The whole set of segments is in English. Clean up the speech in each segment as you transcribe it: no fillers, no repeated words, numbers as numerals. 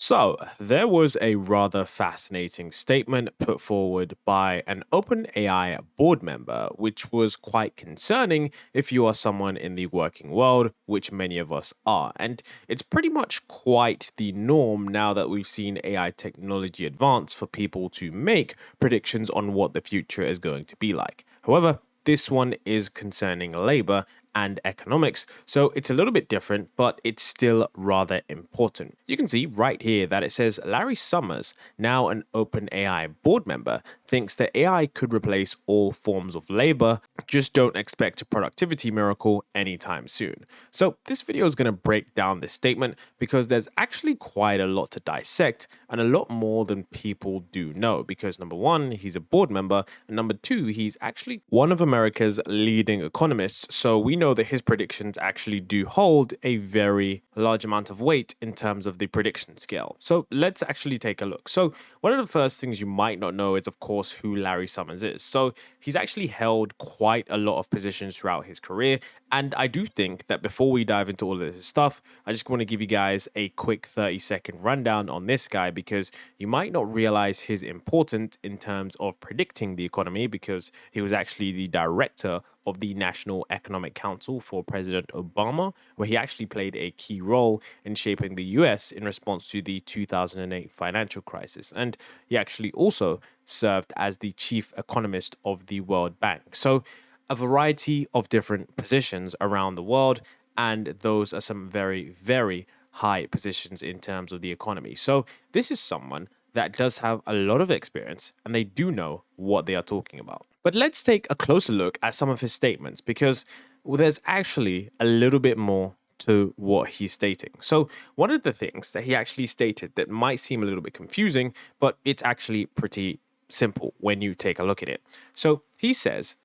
So, there was a rather fascinating statement put forward by an OpenAI board member, which was quite concerning if you are someone in the working world, which many of us are. And it's pretty much quite the norm now that we've seen AI technology advance for people to make predictions on what the future is going to be like. However, this one is concerning labor and economics, so it's a little bit different, but it's still rather important. You can see right here that it says Larry Summers, now an OpenAI board member, thinks that AI could replace all forms of labor, just don't expect a productivity miracle anytime soon. So, this video is going to break down this statement because there's actually quite a lot to dissect and a lot more than people do know. Because number one, he's a board member, and number two, he's actually one of America's leading economists. So, we know that his predictions actually do hold a very large amount of weight in terms of the prediction scale. So, let's actually take a look. So, one of the first things you might not know is, of course, who Larry Summers is. So, he's actually held quite a lot of positions throughout his career. And I do think that before we dive into all of this stuff, I just want to give you guys a quick 30-second rundown on this guy because you might not realize his importance in terms of predicting the economy because he was actually the director of the National Economic Council for President Obama, where he actually played a key role in shaping the US in response to the 2008 financial crisis. And he actually also served as the chief economist of the World Bank. So, a variety of different positions around the world, and those are some very, very high positions in terms of the economy. So, this is someone that does have a lot of experience and they do know what they are talking about. But let's take a closer look at some of his statements because there's actually a little bit more to what he's stating. So, one of the things that he actually stated that might seem a little bit confusing, but it's actually pretty simple when you take a look at it. So, he says,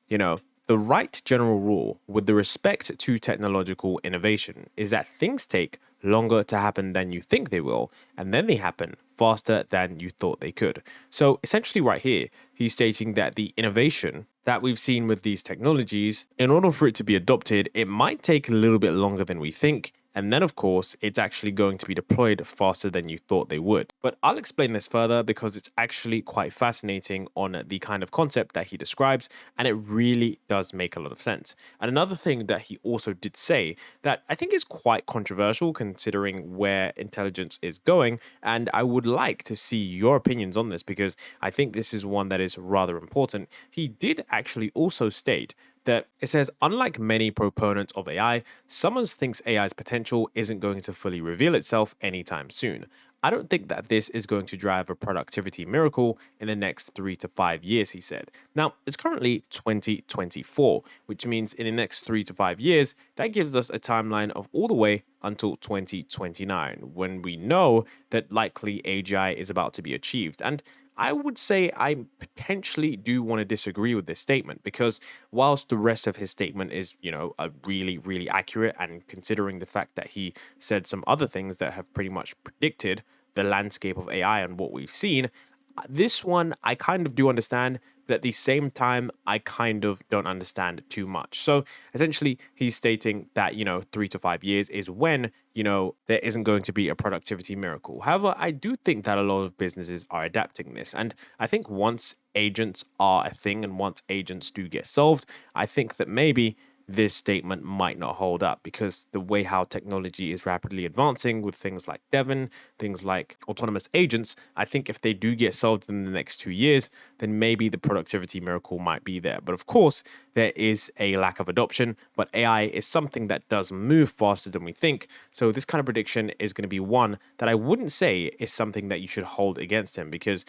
the right general rule with the respect to technological innovation is that things take longer to happen than you think they will, and then they happen faster than you thought they could. So essentially right here, he's stating that the innovation that we've seen with these technologies, in order for it to be adopted, it might take a little bit longer than we think. And then, of course, it's actually going to be deployed faster than you thought they would. But I'll explain this further because it's actually quite fascinating on the kind of concept that he describes, and it really does make a lot of sense. And another thing that he also did say that I think is quite controversial considering where intelligence is going, and I would like to see your opinions on this because I think this is one that is rather important. He did actually also state that it says, unlike many proponents of AI, Summers thinks AI's potential isn't going to fully reveal itself anytime soon. I don't think that this is going to drive a productivity miracle in the next 3 to 5 years, he said. Now, it's currently 2024, which means in the next 3 to 5 years, that gives us a timeline of all the way until 2029, when we know that likely AGI is about to be achieved. And I would say I potentially do want to disagree with this statement because whilst the rest of his statement is, really, really accurate, and considering the fact that he said some other things that have pretty much predicted the landscape of AI and what we've seen, this one I kind of do understand, but at the same time, I kind of don't understand too much. So essentially, he's stating that, 3 to 5 years is when, there isn't going to be a productivity miracle. However, I do think that a lot of businesses are adapting this. And I think once agents are a thing and once agents do get solved, I think that maybe this statement might not hold up because the way how technology is rapidly advancing with things like Devon, things like autonomous agents, I think if they do get solved in the next 2 years, then maybe the productivity miracle might be there. But of course, there is a lack of adoption, but AI is something that does move faster than we think. So this kind of prediction is going to be one that I wouldn't say is something that you should hold against him because,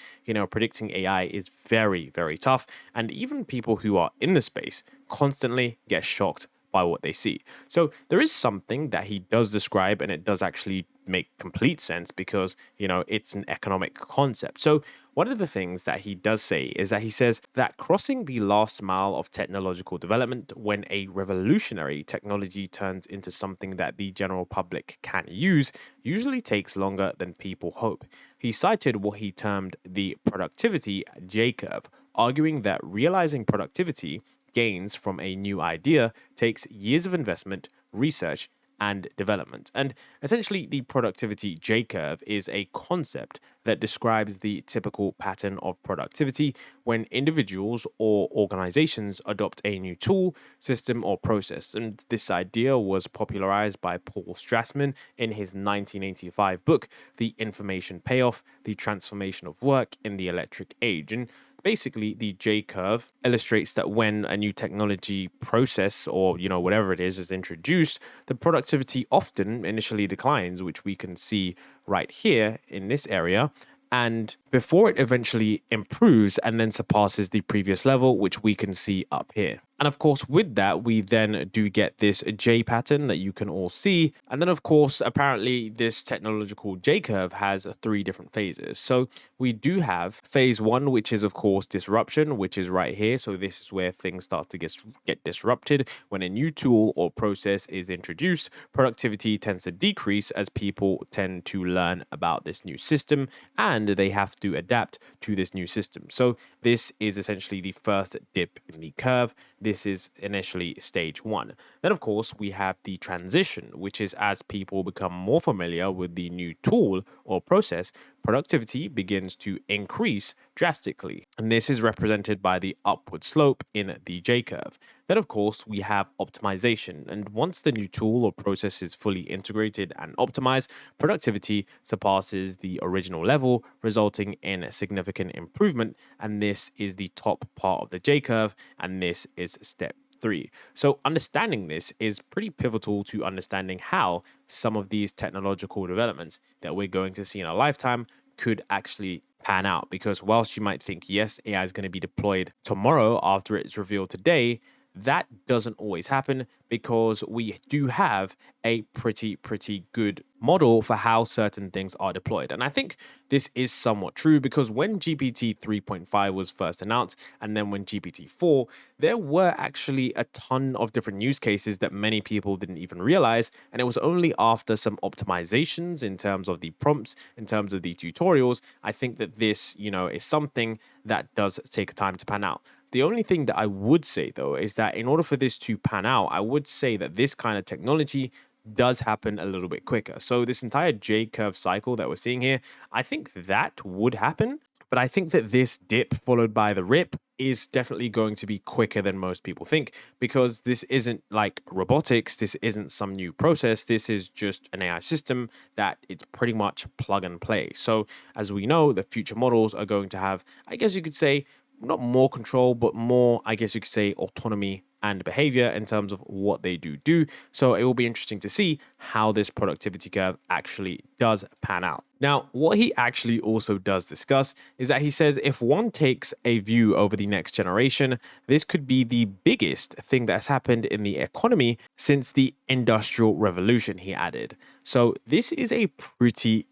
predicting AI is very, very tough. And even people who are in the space constantly get shocked by what they see. So there is something that he does describe, and it does actually make complete sense because, it's an economic concept. So one of the things that he does say is that he says that crossing the last mile of technological development when a revolutionary technology turns into something that the general public can use usually takes longer than people hope. He cited what he termed the productivity J curve, arguing that realizing productivity gains from a new idea takes years of investment, research, and development. And essentially, the productivity J curve is a concept that describes the typical pattern of productivity when individuals or organizations adopt a new tool, system, or process. And this idea was popularized by Paul Strassman in his 1985 book, The Information Payoff: The Transformation of Work in the Electric Age. And basically, the J curve illustrates that when a new technology process or whatever it is introduced, the productivity often initially declines, which we can see right here in this area, and before it eventually improves and then surpasses the previous level, which we can see up here. And of course, with that, we then do get this J pattern that you can all see. And then, of course, apparently this technological J curve has 3 different phases. So we do have phase 1, which is, of course, disruption, which is right here. So this is where things start to get disrupted. When a new tool or process is introduced, productivity tends to decrease as people tend to learn about this new system and they have to adapt to this new system. So this is essentially the first dip in the curve. This is initially stage 1. Then, of course, we have the transition, which is as people become more familiar with the new tool or process, productivity begins to increase drastically. And this is represented by the upward slope in the J curve. Then, of course, we have optimization. And once the new tool or process is fully integrated and optimized, productivity surpasses the original level, resulting in a significant improvement. And this is the top part of the J curve. And this is step 3. So understanding this is pretty pivotal to understanding how some of these technological developments that we're going to see in our lifetime could actually pan out. Because whilst you might think, yes, AI is going to be deployed tomorrow after it's revealed today, that doesn't always happen because we do have a pretty good model for how certain things are deployed. And I think this is somewhat true because when GPT 3.5 was first announced and then when GPT 4, there were actually a ton of different use cases that many people didn't even realize. And it was only after some optimizations in terms of the prompts, in terms of the tutorials, I think that this, is something that does take time to pan out. The only thing that I would say, though, is that in order for this to pan out, I would say that this kind of technology does happen a little bit quicker. So this entire J curve cycle that we're seeing here, I think that would happen. But I think that this dip followed by the rip is definitely going to be quicker than most people think because this isn't like robotics. This isn't some new process. This is just an AI system that it's pretty much plug and play. So as we know, the future models are going to have, I guess you could say, not more control, but more, I guess you could say, autonomy and behavior in terms of what they do. So it will be interesting to see how this productivity curve actually does pan out. Now, what he actually also does discuss is that he says if one takes a view over the next generation, this could be the biggest thing that's happened in the economy since the Industrial Revolution, he added. So this is a pretty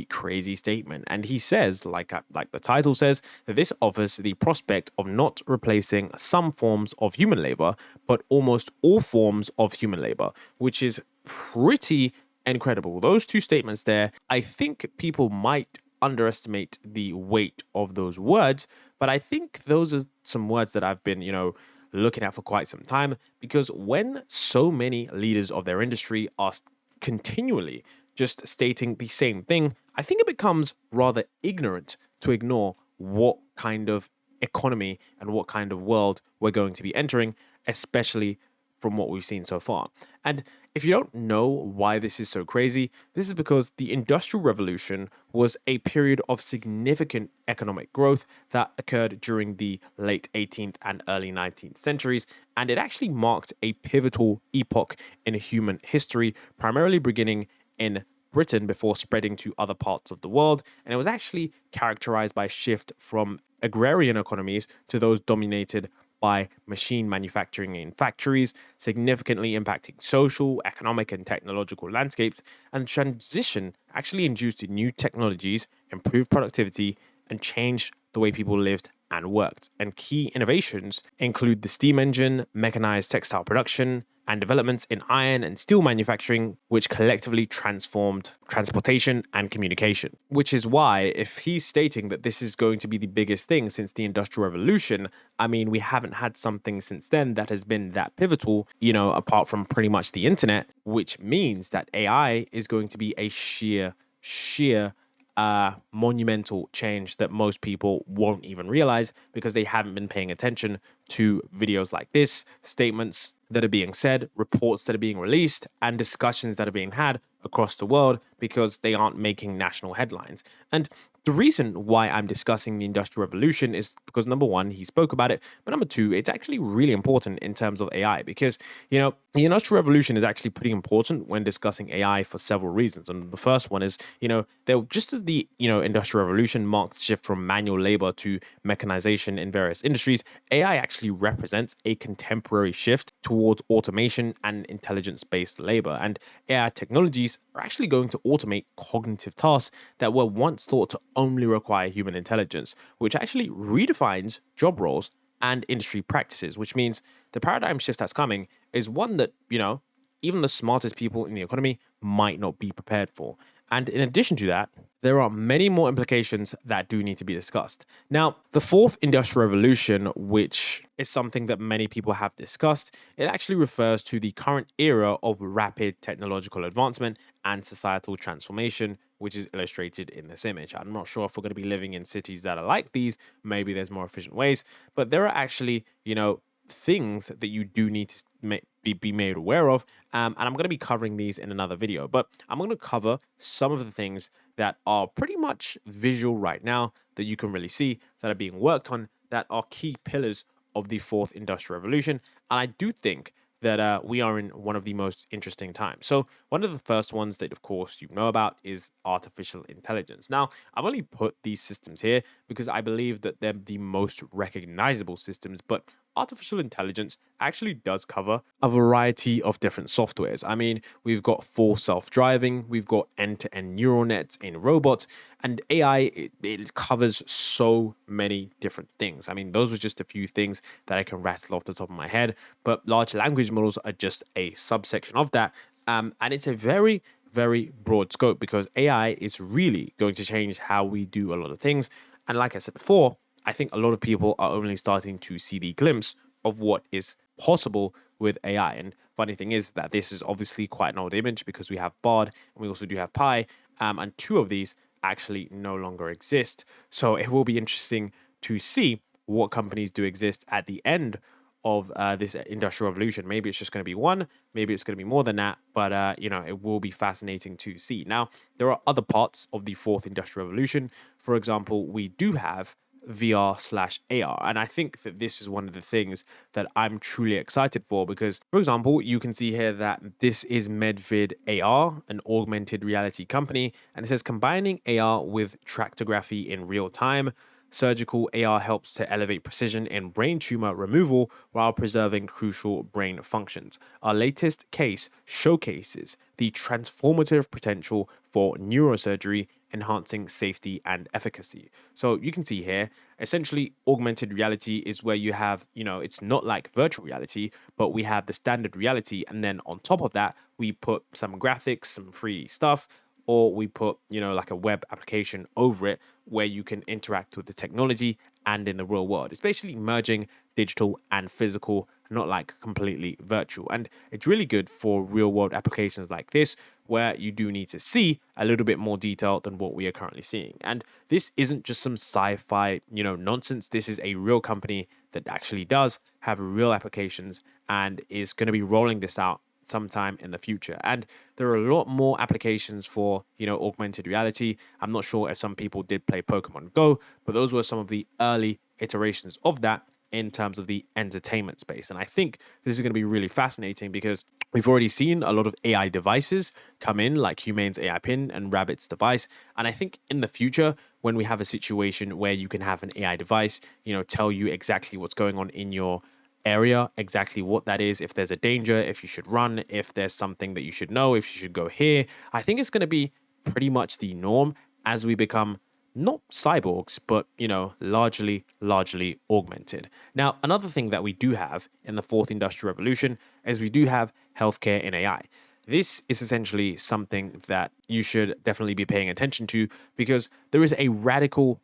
crazy statement. And he says, like the title says, that this offers the prospect of not replacing some forms of human labor, but almost all forms of human labor, which is pretty incredible. Those 2 statements there, I think people might underestimate the weight of those words, but I think those are some words that I've been, looking at for quite some time because when so many leaders of their industry are continually just stating the same thing, I think it becomes rather ignorant to ignore what kind of economy and what kind of world we're going to be entering, especially from what we've seen so far. And if you don't know why this is so crazy, this is because the Industrial Revolution was a period of significant economic growth that occurred during the late 18th and early 19th centuries, and it actually marked a pivotal epoch in human history, primarily beginning in Britain before spreading to other parts of the world, and it was actually characterized by a shift from agrarian economies to those dominated by machine manufacturing in factories, significantly impacting social, economic, and technological landscapes. And transition actually induced new technologies, improved productivity, and changed the way people lived and worked. And key innovations include the steam engine, mechanized textile production, and developments in iron and steel manufacturing, which collectively transformed transportation and communication. Which is why, if he's stating that this is going to be the biggest thing since the Industrial Revolution, I mean, we haven't had something since then that has been that pivotal, apart from pretty much the internet, which means that AI is going to be a sheer monumental change that most people won't even realize because they haven't been paying attention to videos like this, statements that are being said, reports that are being released, and discussions that are being had across the world because they aren't making national headlines. And the reason why I'm discussing the Industrial Revolution is because number one, he spoke about it, but number two, it's actually really important in terms of AI because, the Industrial Revolution is actually pretty important when discussing AI for several reasons. And the first one is, just as the, Industrial Revolution marked the shift from manual labor to mechanization in various industries, AI actually represents a contemporary shift towards automation and intelligence-based labor. And AI technologies are actually going to automate cognitive tasks that were once thought to only require human intelligence, which actually redefines job roles and industry practices, which means the paradigm shift that's coming is one that, even the smartest people in the economy might not be prepared for. And in addition to that, there are many more implications that do need to be discussed. Now, the fourth industrial revolution, which is something that many people have discussed, it actually refers to the current era of rapid technological advancement and societal transformation, which is illustrated in this image. I'm not sure if we're going to be living in cities that are like these. Maybe there's more efficient ways, but there are actually, things that you do need to be made aware of. And I'm going to be covering these in another video, but I'm going to cover some of the things that are pretty much visual right now that you can really see that are being worked on that are key pillars of the fourth industrial revolution. And I do think that we are in one of the most interesting times. So one of the first ones that, of course, you know about is artificial intelligence. Now, I've only put these systems here because I believe that they're the most recognizable systems, but artificial intelligence actually does cover a variety of different softwares. I mean, we've got full self-driving, we've got end-to-end neural nets in robots, and AI, it covers so many different things. I mean, those were just a few things that I can rattle off the top of my head, but large language models are just a subsection of that. And it's a very, very broad scope because AI is really going to change how we do a lot of things. And like I said before, I think a lot of people are only starting to see the glimpse of what is possible with AI. And funny thing is that this is obviously quite an old image because we have Bard and we also do have Pi, and two of these actually no longer exist. So it will be interesting to see what companies do exist at the end of this industrial revolution. Maybe it's just going to be one, maybe it's going to be more than that, but it will be fascinating to see. Now, there are other parts of the fourth industrial revolution. For example, we do have VR/AR. And I think that this is one of the things that I'm truly excited for because, for example, you can see here that this is Medvid AR, an augmented reality company, and it says combining AR with tractography in real time. Surgical AR helps to elevate precision in brain tumor removal while preserving crucial brain functions. Our latest case showcases the transformative potential for neurosurgery, enhancing safety and efficacy. So you can see here, essentially, augmented reality is where you have, it's not like virtual reality, but we have the standard reality. And then on top of that, we put some graphics, some 3D stuff, or we put, like a web application over it where you can interact with the technology and in the real world. It's basically merging digital and physical, not like completely virtual. And it's really good for real world applications like this, where you do need to see a little bit more detail than what we are currently seeing. And this isn't just some sci-fi, nonsense. This is a real company that actually does have real applications and is going to be rolling this out sometime in the future. And there are a lot more applications for, augmented reality. I'm not sure if some people did play Pokemon Go, but those were some of the early iterations of that in terms of the entertainment space. And I think this is going to be really fascinating because we've already seen a lot of AI devices come in, like Humane's AI Pin and Rabbit's device. And I think in the future, when we have a situation where you can have an AI device, tell you exactly what's going on in your area, exactly what that is, if there's a danger, if you should run, if there's something that you should know, if you should go here. I think it's going to be pretty much the norm as we become not cyborgs, but, largely augmented. Now, another thing that we do have in the fourth industrial revolution is we do have healthcare in AI. This is essentially something that you should definitely be paying attention to because there is a radical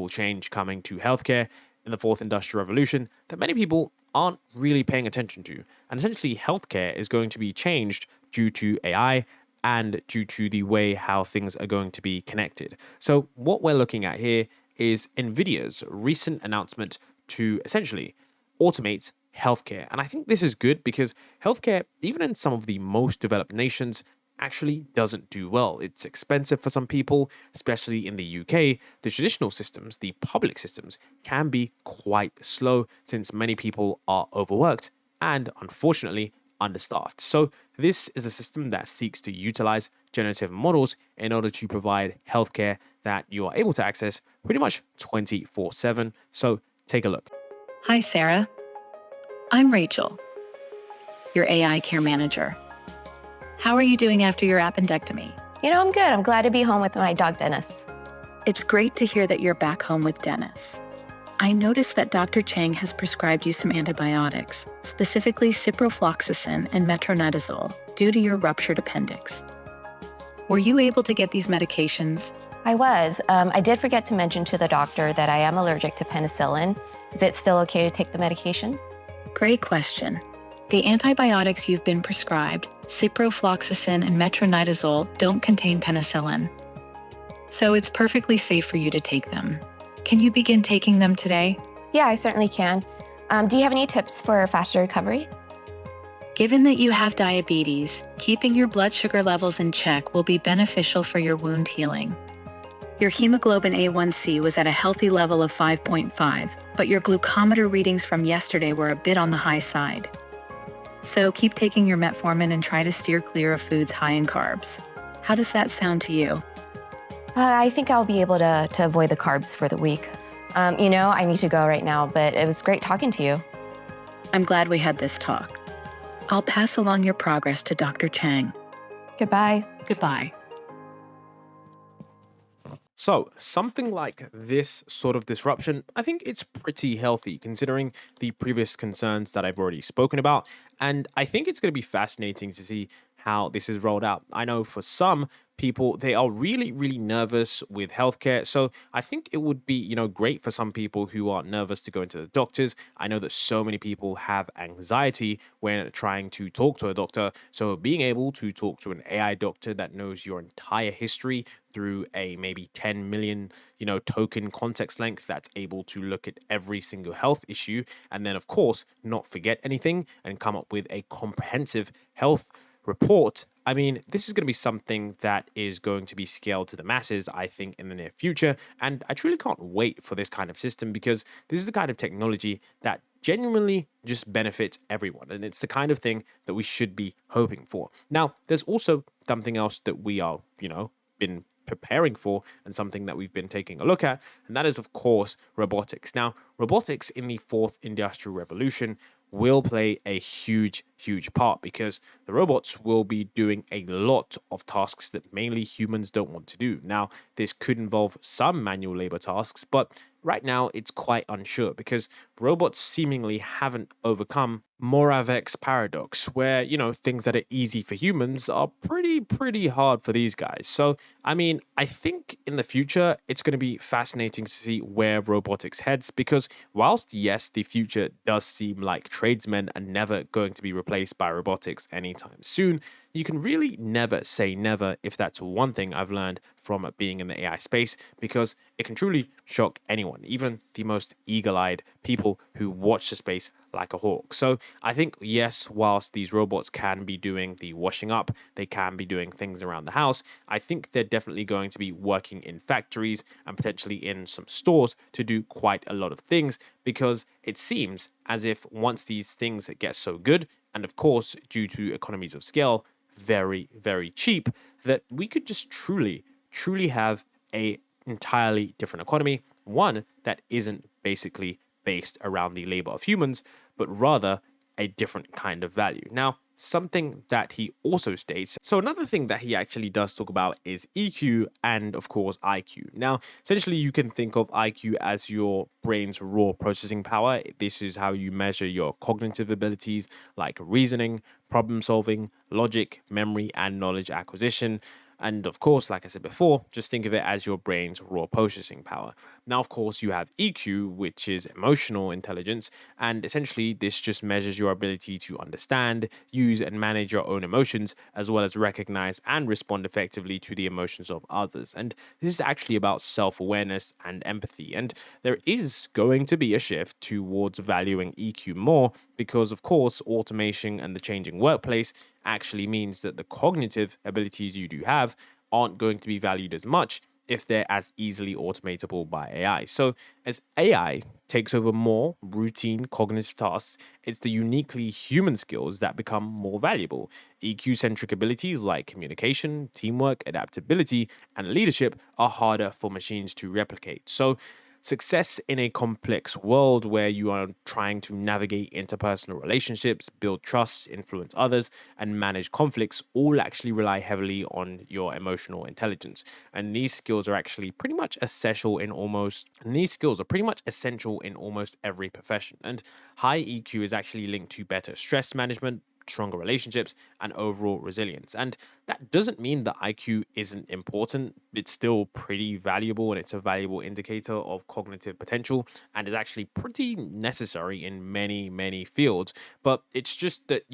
change coming to healthcare in the fourth industrial revolution that many people aren't really paying attention to. And essentially, healthcare is going to be changed due to AI and due to the way how things are going to be connected. So, what we're looking at here is NVIDIA's recent announcement to essentially automate healthcare. And I think this is good because healthcare, even in some of the most developed nations, actually doesn't do well. It's expensive for some people, especially in the UK. The traditional systems, the public systems, can be quite slow since many people are overworked and, unfortunately, understaffed. So, this is a system that seeks to utilize generative models in order to provide healthcare that you are able to access pretty much 24/7. So, take a look. Hi, Sarah. I'm Rachel, your AI care manager. How are you doing after your appendectomy? I'm good. I'm glad to be home with my dog, Dennis. It's great to hear that you're back home with Dennis. I noticed that Dr. Chang has prescribed you some antibiotics, specifically ciprofloxacin and metronidazole, due to your ruptured appendix. Were you able to get these medications? I was. I did forget to mention to the doctor that I am allergic to penicillin. Is it still okay to take the medications? Great question. The antibiotics you've been prescribed, ciprofloxacin and metronidazole, don't contain penicillin. So it's perfectly safe for you to take them. Can you begin taking them today? Yeah, I certainly can. Do you have any tips for faster recovery? Given that you have diabetes, keeping your blood sugar levels in check will be beneficial for your wound healing. Your hemoglobin A1C was at a healthy level of 5.5, but your glucometer readings from yesterday were a bit on the high side. So keep taking your metformin and try to steer clear of foods high in carbs. How does that sound to you? I think I'll be able to avoid the carbs for the week. I need to go right now, but it was great talking to you. I'm glad we had this talk. I'll pass along your progress to Dr. Chang. Goodbye. Goodbye. So, something like this sort of disruption, I think it's pretty healthy considering the previous concerns that I've already spoken about. And I think it's going to be fascinating to see how this is rolled out. I know for some people, they are really nervous with healthcare. So I think it would be, great for some people who are nervous to go into the doctors. I know that so many people have anxiety when trying to talk to a doctor. So being able to talk to an AI doctor that knows your entire history through a maybe 10 million, token context length that's able to look at every single health issue and then, of course, not forget anything and come up with a comprehensive health report. I mean, this is going to be something that is going to be scaled to the masses, I think, in the near future. And I truly can't wait for this kind of system because this is the kind of technology that genuinely just benefits everyone. And it's the kind of thing that we should be hoping for. Now, there's also something else that we are, been preparing for and something that we've been taking a look at. And that is, of course, robotics. Now, robotics in the fourth industrial revolution will play a huge part because the robots will be doing a lot of tasks that mainly humans don't want to do. Now, this could involve some manual labor tasks, but right now it's quite unsure because robots seemingly haven't overcome Moravec's paradox, where, things that are easy for humans are pretty hard for these guys. So, I mean, I think in the future, it's going to be fascinating to see where robotics heads because whilst, yes, the future does seem like tradesmen are never going to be replaced by robotics anytime soon, you can really never say never if that's one thing I've learned from being in the AI space because it can truly shock anyone, even the most eagle-eyed people who watch the space like a hawk. So I think, yes, whilst these robots can be doing the washing up, they can be doing things around the house, I think they're definitely going to be working in factories and potentially in some stores to do quite a lot of things because it seems as if once these things get so good, and of course, due to economies of scale, very cheap, that we could just truly have a entirely different economy, one that isn't basically based around the labor of humans, but rather a different kind of value. Now, something that he also states. So another thing that he actually does talk about is EQ and of course IQ. Now, essentially you can think of IQ as your brain's raw processing power. This is how you measure your cognitive abilities like reasoning, problem solving, logic, memory, and knowledge acquisition. And of course, like I said before, just think of it as your brain's raw processing power. Now, of course, you have EQ, which is emotional intelligence. And essentially, this just measures your ability to understand, use, and manage your own emotions, as well as recognize and respond effectively to the emotions of others. And this is actually about self awareness and empathy. And there is going to be a shift towards valuing EQ more because, of course, automation and the changing workplace actually means that the cognitive abilities you do have aren't going to be valued as much if they're as easily automatable by AI. So, as AI takes over more routine cognitive tasks, it's the uniquely human skills that become more valuable. EQ centric abilities like communication, teamwork, adaptability, and leadership are harder for machines to replicate. So, success in a complex world where you are trying to navigate interpersonal relationships, build trust, influence others, and manage conflicts all actually rely heavily on your emotional intelligence. And these skills are actually pretty much essential in almost every profession. And high EQ is actually linked to better stress management, stronger relationships, and overall resilience. And that doesn't mean that IQ isn't important. It's still pretty valuable and it's a valuable indicator of cognitive potential and is actually pretty necessary in many, many fields. But it's just that,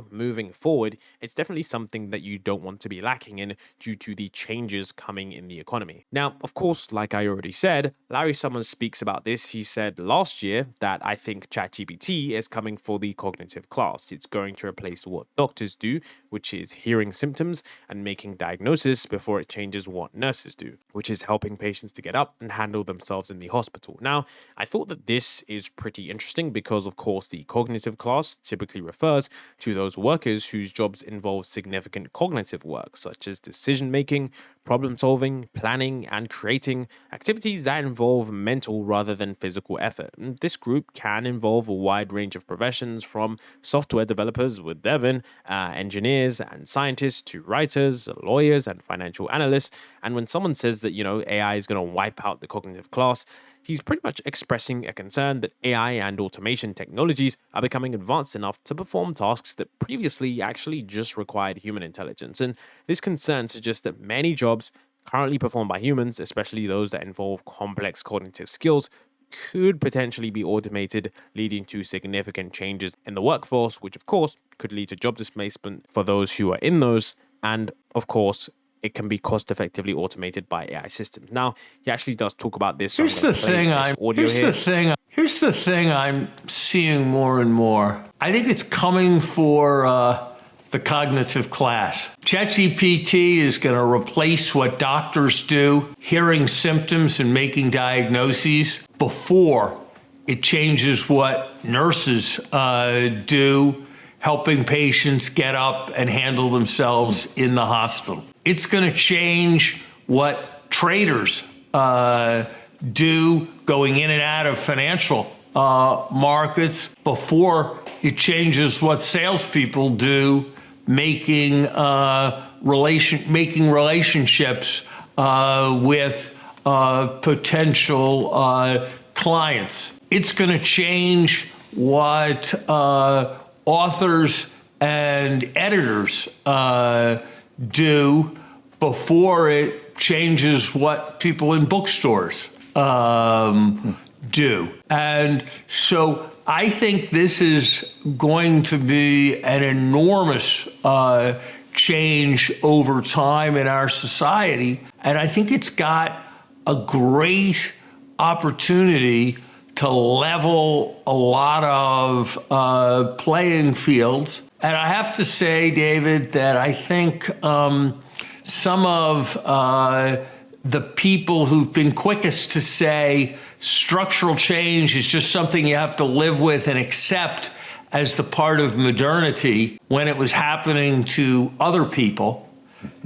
moving forward, it's definitely something that you don't want to be lacking in due to the changes coming in the economy. Now, of course, like I already said, Larry Summers speaks about this. He said last year that I think ChatGPT is coming for the cognitive class. It's going to replace what doctors do, which is hearing symptoms and making diagnosis before it changes what nurses do, which is helping patients to get up and handle themselves in the hospital. Now, I thought that this is pretty interesting because, of course, the cognitive class typically refers to those workers whose jobs involve significant cognitive work, such as decision making, problem solving, planning, and creating activities that involve mental rather than physical effort. And this group can involve a wide range of professions from software developers with Devon, engineers and scientists to writers, lawyers, and financial analysts. And when someone says that, AI is going to wipe out the cognitive class, he's pretty much expressing a concern that AI and automation technologies are becoming advanced enough to perform tasks that previously actually just required human intelligence. And this concern suggests that many jobs currently performed by humans, especially those that involve complex cognitive skills, could potentially be automated, leading to significant changes in the workforce, which of course could lead to job displacement for those who are in those. And of course, it can be cost effectively automated by AI systems. Now, he actually does talk about this. Here's the thing I'm seeing more and more. I think it's coming for the cognitive class. ChatGPT is going to replace what doctors do, hearing symptoms and making diagnoses, before it changes what nurses do, helping patients get up and handle themselves in the hospital. It's going to change what traders do going in and out of financial markets before it changes what salespeople do, making relationships with potential clients. It's going to change what authors and editors do before it changes what people in bookstores do. And so I think this is going to be an enormous change over time in our society. And I think it's got a great opportunity to level a lot of playing fields. And I have to say, David, that I think some of the people who've been quickest to say structural change is just something you have to live with and accept as the part of modernity when it was happening to other people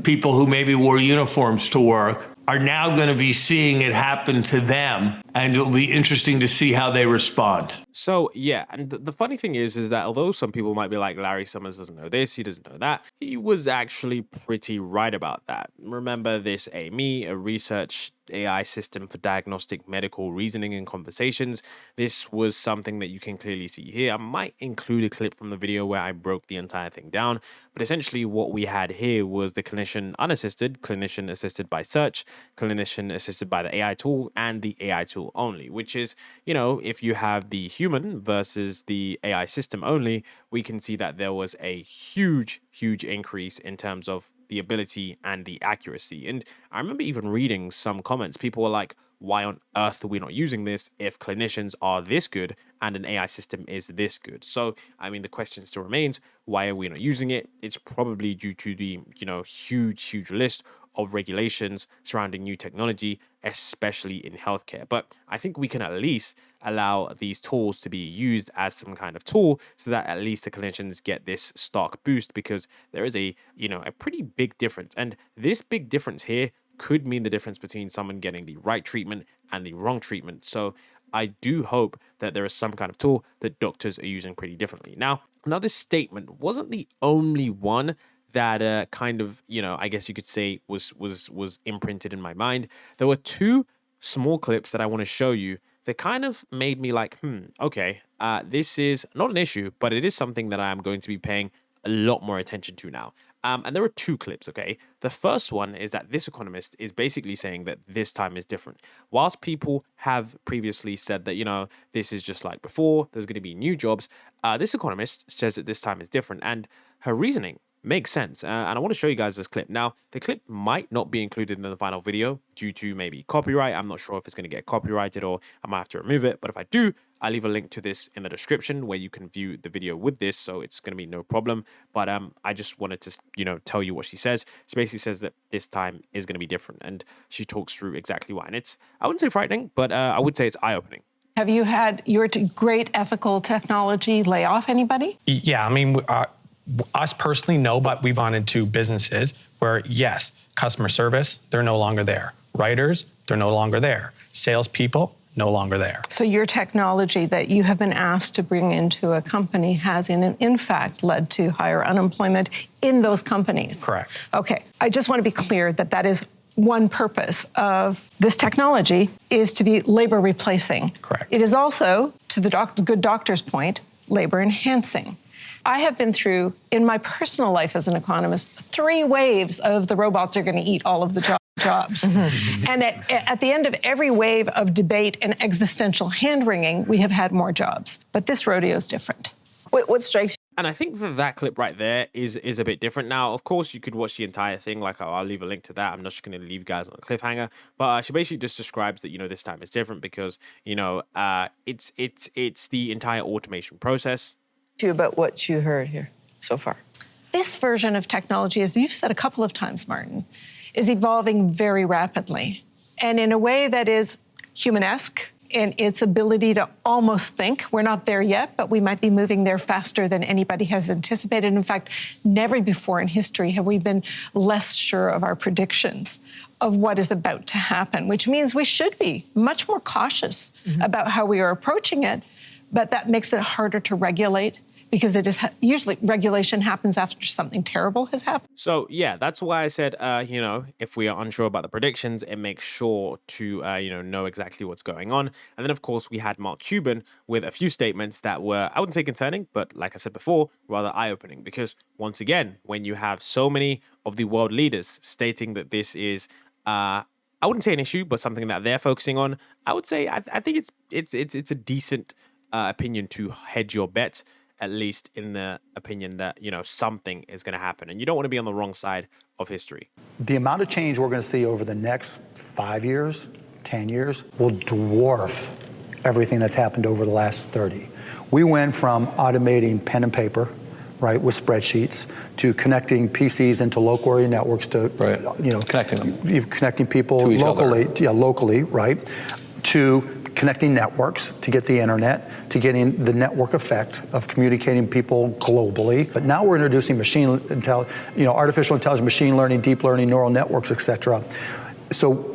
who maybe wore uniforms to work, are now going to be seeing it happen to them, and it'll be interesting to see how they respond. So yeah, and the funny thing is that although some people might be like, Larry Summers doesn't know this, he doesn't know that, he was actually pretty right about that. Remember this AME, a research AI system for diagnostic medical reasoning and conversations. This was something that you can clearly see here. I might include a clip from the video where I broke the entire thing down, but essentially what we had here was the clinician unassisted, clinician assisted by search, clinician assisted by the AI tool, and the AI tool only, which is, you know, if you have the human versus the AI system only, we can see that there was a huge increase in terms of the ability and the accuracy. And I remember even reading some comments. People were like, why on earth are we not using this if clinicians are this good and an AI system is this good? So, I mean, the question still remains, why are we not using it? It's probably due to the, you know, huge list of regulations surrounding new technology, especially in healthcare. But I think we can at least allow these tools to be used as some kind of tool so that at least the clinicians get this stock boost, because there is a, you know, a pretty big difference. And this big difference here could mean the difference between someone getting the right treatment and the wrong treatment. So I do hope that there is some kind of tool that doctors are using pretty differently. Now this statement wasn't the only one that kind of, you know, I guess you could say was imprinted in my mind. There were two small clips that I want to show you that kind of made me like, okay, this is not an issue, but it is something that I am going to be paying a lot more attention to now. And there are two clips, okay? The first one is that this economist is basically saying that this time is different. Whilst people have previously said that, you know, this is just like before, there's going to be new jobs, this economist says that this time is different. And her reasoning makes sense. And I want to show you guys this clip. Now, the clip might not be included in the final video due to maybe copyright. I'm not sure if it's going to get copyrighted or I might have to remove it. But if I do, I'll leave a link to this in the description where you can view the video with this. So it's going to be no problem. But I just wanted to, you know, tell you what she says. She basically says that this time is going to be different. And she talks through exactly why. And it's, I wouldn't say frightening, but I would say it's eye-opening. Have you had your great ethical technology lay off anybody? Yeah, I mean, us personally, no, but we've gone into businesses where, yes, customer service, they're no longer there. Writers, they're no longer there. Salespeople, no longer there. So your technology that you have been asked to bring into a company has in fact led to higher unemployment in those companies? Correct. Okay, I just want to be clear that that is one purpose of this technology is to be labor replacing. Correct. It is also, to the good doctor's point, labor enhancing. I have been through, in my personal life as an economist, 3 waves of the robots are going to eat all of the jobs. And at the end of every wave of debate and existential hand-wringing, we have had more jobs. But this rodeo is different. What strikes you? And I think that clip right there is a bit different. Now, of course, you could watch the entire thing. Like, I'll leave a link to that. I'm not just going to leave you guys on a cliffhanger. But she basically just describes that, you know, this time is different because, you know, it's the entire automation process. About what you heard here so far. This version of technology, as you've said a couple of times, Martin, is evolving very rapidly and in a way that is humanesque in its ability to almost think. We're not there yet, but we might be moving there faster than anybody has anticipated. In fact, never before in history have we been less sure of our predictions of what is about to happen, which means we should be much more cautious about how we are approaching it, but that makes it harder to regulate, because it is usually regulation happens after something terrible has happened. So yeah, that's why I said, you know, if we are unsure about the predictions, it makes sure to, you know exactly what's going on. And then of course we had Mark Cuban with a few statements that were, I wouldn't say concerning, but like I said before, rather eye-opening. Because once again, when you have so many of the world leaders stating that this is, I wouldn't say an issue, but something that they're focusing on, I would say I think it's a decent opinion to hedge your bet, at least in the opinion that, you know, something is going to happen. And you don't want to be on the wrong side of history. The amount of change we're going to see over the next 5 years, 10 years, will dwarf everything that's happened over the last 30. We went from automating pen and paper, right, with spreadsheets, to connecting PCs into local area networks to, you know, connecting people to each locally, other. Locally, right, to connecting networks to get the internet, to getting the network effect of communicating people globally. But now we're introducing artificial intelligence, machine learning, deep learning, neural networks, et cetera.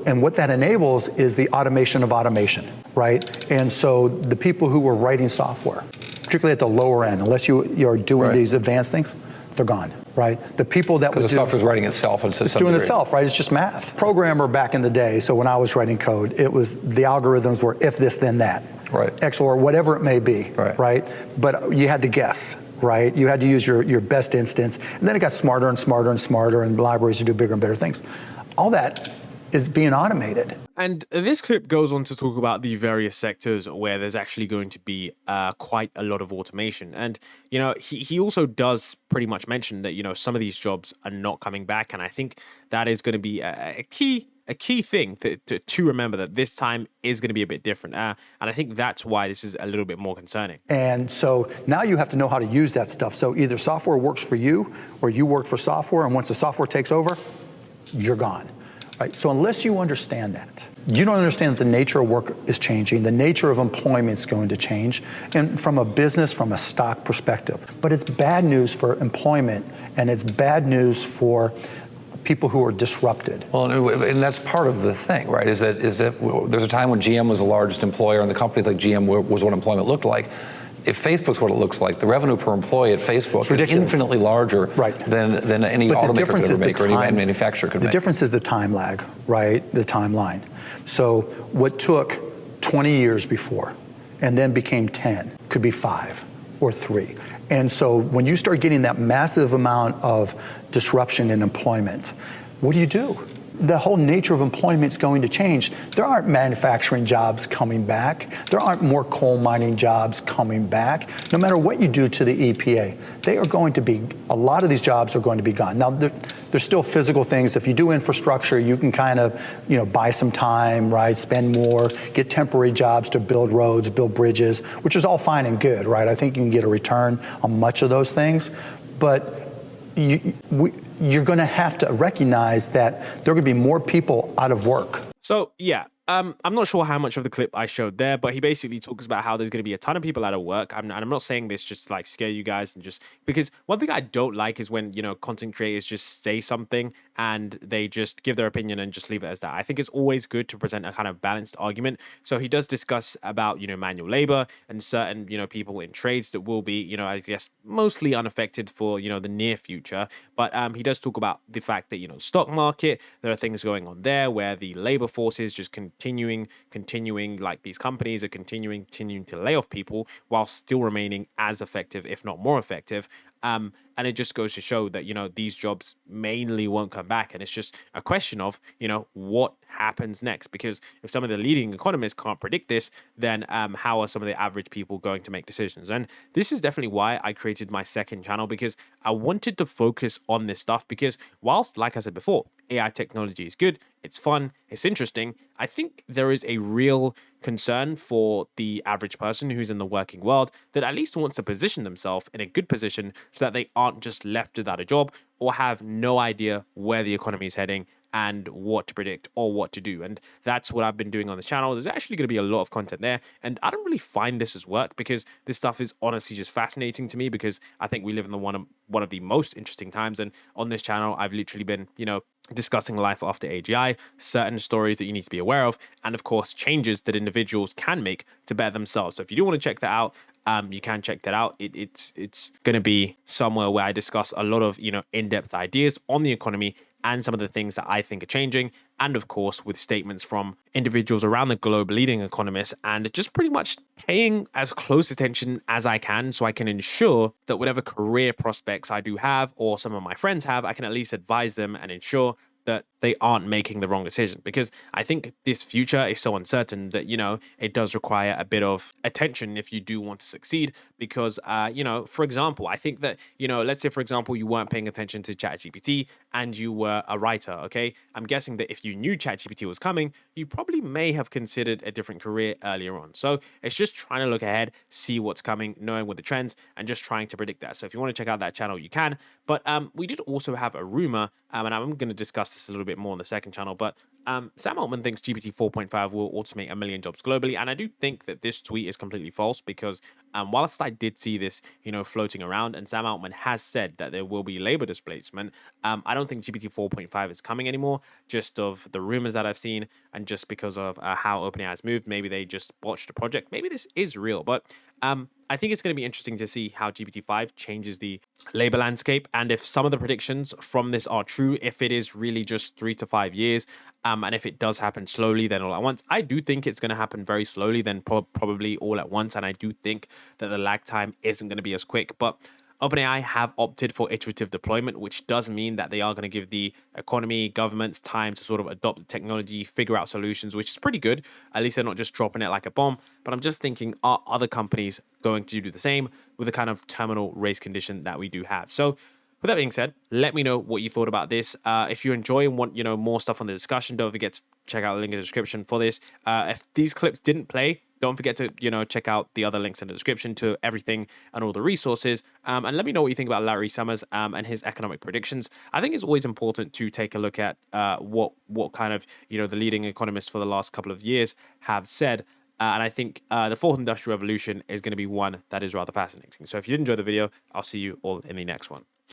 And what that enables is the automation of automation, right? And so the people who were writing software, particularly at the lower end, unless you're doing these advanced things, they're gone, right? The people that because the software's writing itself, it's doing itself, right? It's just math. Programmer back in the day. So when I was writing code, it was the algorithms were if this then that, right? X or whatever it may be, right? But you had to guess. Right? You had to use your best instance. And then it got smarter and smarter and smarter, and libraries to do bigger and better things. All that is being automated. And this clip goes on to talk about the various sectors where there's actually going to be quite a lot of automation. And, you know, he also does pretty much mention that, you know, some of these jobs are not coming back. And I think that is going to be a key thing to remember, that this time is going to be a bit different. And I think that's why this is a little bit more concerning. And so now you have to know how to use that stuff. So either software works for you or you work for software. And once the software takes over, you're gone. Right? So unless you understand that, you don't understand that the nature of work is changing, the nature of employment is going to change, and from a business, from a stock perspective. But it's bad news for employment, and it's bad news for people who are disrupted. Well, and that's part of the thing, right? Is that there's a time when GM was the largest employer, and the companies like GM was what employment looked like. If Facebook's what it looks like, the revenuue per employee at Facebook is infinitely larger than any automaker could ever make, or any manufacturer could make. The difference is the time lag, right? The timeline. So what took 20 years before and then became 10 could be 5 or 3. And so when you start getting that massive amount of disruption in employment, what do? The whole nature of employment is going to change. There aren't manufacturing jobs coming back. There aren't more coal mining jobs coming back. No matter what you do to the EPA, they are going to be, a lot of these jobs are going to be gone. Now, there's still physical things. If you do infrastructure, you can kind of, you know, buy some time, right? Spend more, get temporary jobs to build roads, build bridges, which is all fine and good, right? I think you can get a return on much of those things. But you're going to have to recognize that there are going to be more people out of work. So, yeah, I'm not sure how much of the clip I showed there, but he basically talks about how there's going to be a ton of people out of work. And I'm not saying this just like scare you guys, and just because one thing I don't like is when, you know, content creators just say something and they just give their opinion and just leave it as that. I think it's always good to present a kind of balanced argument. So he does discuss about, you know, manual labor and certain, you know, people in trades that will be, you know, I guess mostly unaffected for, you know, the near future. But he does talk about the fact that, you know, stock market, there are things going on there where the labor force is just continuing, like these companies are continuing to lay off people while still remaining as effective, if not more effective. And it just goes to show that, you know, these jobs mainly won't come back. And it's just a question of, you know, what happens next? Because if some of the leading economists can't predict this, then how are some of the average people going to make decisions? And this is definitely why I created my second channel, because I wanted to focus on this stuff. Because whilst, like I said before, AI technology is good, it's fun, it's interesting, I think there is a real concern for the average person who's in the working world that at least wants to position themselves in a good position so that they aren't just left without a job or have no idea where the economy is heading and what to predict or what to do. And that's what I've been doing on the channel. There's actually going to be a lot of content there, and I don't really find this as work, because this stuff is honestly just fascinating to me, because I think we live in the one of the most interesting times. And on this channel, I've literally been, you know, discussing life after AGI, certain stories that you need to be aware of, and of course changes that individuals can make to better themselves. So if you do want to check that out, you can check that out. It's going to be somewhere where I discuss a lot of, you know, in-depth ideas on the economy and some of the things that I think are changing, and of course with statements from individuals around the globe, leading economists, and just pretty much paying as close attention as I can so I can ensure that whatever career prospects I do have or some of my friends have, I can at least advise them and ensure that they aren't making the wrong decision. Because I think this future is so uncertain that, you know, it does require a bit of attention if you do want to succeed. Because, you know, for example, I think that, you know, let's say, for example, you weren't paying attention to ChatGPT and you were a writer, okay? I'm guessing that if you knew ChatGPT was coming, you probably may have considered a different career earlier on. So it's just trying to look ahead, see what's coming, knowing what the trends, and just trying to predict that. So if you want to check out that channel, you can. But we did also have a rumor, and I'm going to discuss this a little bit more on the second channel, but Sam Altman thinks GPT 4.5 will automate 1 million jobs globally, and I do think that this tweet is completely false because whilst I did see this, floating around, and Sam Altman has said that there will be labor displacement, I don't think GPT 4.5 is coming anymore, just of the rumors that I've seen, and just because of how OpenAI has moved. Maybe they just botched the project. Maybe this is real, but I think it's going to be interesting to see how GPT-5 changes the labor landscape, and if some of the predictions from this are true, if it is really just 3 to 5 years, and if it does happen slowly, then all at once. I do think it's going to happen very slowly, then probably all at once, and I do think that the lag time isn't going to be as quick, but OpenAI have opted for iterative deployment, which does mean that they are going to give the economy, governments time to sort of adopt the technology, figure out solutions, which is pretty good. At least they're not just dropping it like a bomb. But I'm just thinking, are other companies going to do the same with the kind of terminal race condition that we do have? So with that being said, let me know what you thought about this. If you enjoy and want, more stuff on the discussion, don't forget to check out the link in the description for this. If these clips didn't play, don't forget to, check out the other links in the description to everything and all the resources. And let me know what you think about Larry Summers and his economic predictions. I think it's always important to take a look at what kind of, the leading economists for the last couple of years have said. And I think the fourth industrial revolution is going to be one that is rather fascinating. So if you did enjoy the video, I'll see you all in the next one.